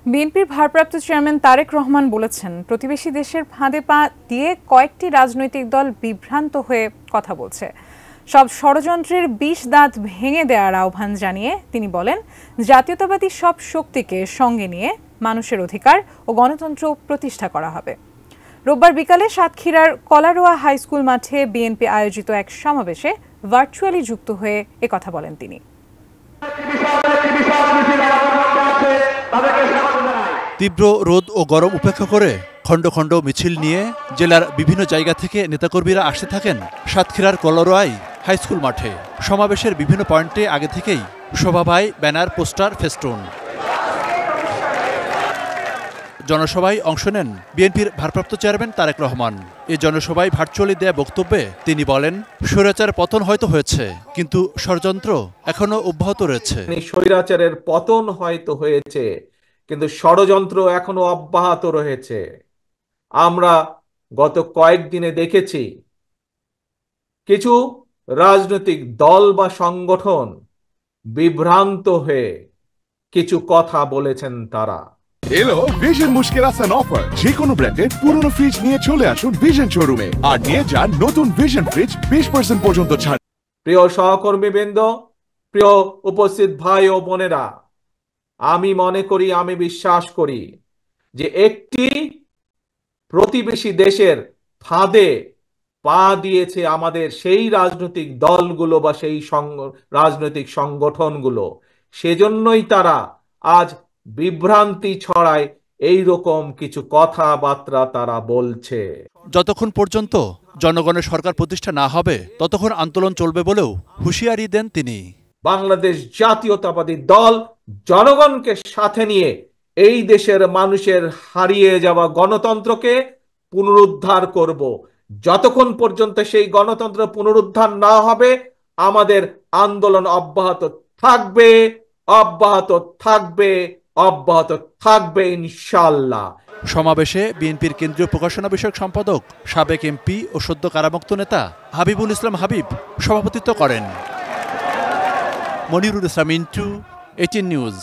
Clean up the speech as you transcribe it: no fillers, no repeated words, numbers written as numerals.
বিএনপির ভারপ্রাপ্ত চেয়ারম্যান তারেক রহমান বলেছেন, প্রতিবেশী দেশের ফাঁদে পা দিয়ে কয়েকটি রাজনৈতিক দল বিভ্রান্ত হয়ে কথা বলছে। সব ষড়যন্ত্রের বিষ দাঁত ভেঙে দেওয়ার আহ্বান জানিয়ে তিনি বলেন, জাতীয়তাবাদী সব শক্তিকে সঙ্গে নিয়ে মানুষের অধিকার ও গণতন্ত্র প্রতিষ্ঠা করা হবে। রোববার বিকালে সাতক্ষীরার কলারোয়া হাই স্কুল মাঠে বিএনপি আয়োজিত এক সমাবেশে ভার্চুয়ালি যুক্ত হয়ে একথা বলেন তিনি। তীব্র রোদ ও গরম উপেক্ষা করে খণ্ড খণ্ড মিছিল নিয়ে জেলার বিভিন্ন জায়গা থেকে নেতাকর্মীরা আসতে থাকেন সাতক্ষীরার কলারোয়ায় হাইস্কুল মাঠে। সমাবেশের বিভিন্ন পয়েন্টে আগে থেকেই শোভাবায় ব্যানার, পোস্টার, ফেস্টুন। জনসভায় অংশ নেন বিএনপির ভারপ্রাপ্ত চেয়ারম্যান তারেক রহমান। এই জনসভায় ভার্চুয়ালি দেয়া বক্তব্যে তিনি বলেন, স্বৈরাচারের পতন হয়তো হয়েছে, কিন্তু ষড়যন্ত্র এখনো অব্যাহত রয়েছে। স্বৈরাচারের পতন হয়তো হয়েছে, কিন্তু ষড়যন্ত্র এখনো অব্যাহত রয়েছে। আমরা গত কয়েকদিনে দেখেছি কিছু রাজনৈতিক দল বা সংগঠন বিভ্রান্ত হয়ে কিছু কথা বলেছেন। তারা এলো ভিশন মুশকিল আসান অফার। যে কোনো ব্র্যান্ডের পুরনো ফ্রিজ নিয়ে চলে আসুন ভিশন শোরুমে আর নিয়ে যান নতুন ভিশন ফ্রিজ 20% পর্যন্ত ছাড়। প্রিয় সহকর্মীবৃন্দ, প্রিয় উপস্থিত ভাই ও বোনেরা, আমি মনে করি, আমি বিশ্বাস করি যে একটি প্রতিবেশী দেশের ফাঁদে পা দিয়েছে আমাদের সেই রাজনৈতিক দলগুলো বা সেই রাজনৈতিক সংগঠনগুলো। সেজন্যই তারা আজ বিভ্রান্তি ছড়ায়, এই রকম কিছু কথাবার্তা তারা বলছে। যতক্ষণ পর্যন্ত জনগণের সরকার প্রতিষ্ঠা না হবে ততক্ষণ আন্দোলন চলবে বলেও হুঁশিয়ারি দেন তিনি। বাংলাদেশ জাতীয়তাবাদী দল জনগণকে সাথে নিয়ে এই দেশের মানুষের হারিয়ে যাওয়া গণতন্ত্রকে পুনরুদ্ধার করব। যতক্ষণ পর্যন্ত সেই গণতন্ত্র পুনরুদ্ধার না হবে আমাদের আন্দোলন অব্যাহত থাকবে, অব্যাহত থাকবে, অব্যাহত থাকবে ইনশাআল্লাহ। সমাবেশে বিএনপির কেন্দ্রীয় প্রকাশনা বিষয়ক সম্পাদক, সাবেক এমপি ও সদ্য কারামুক্ত নেতা হাবিবুল ইসলাম হাবিব সভাপতিত্ব করেন। মনিরুল ইসলাম, ইন্টু, 18 নিউজ।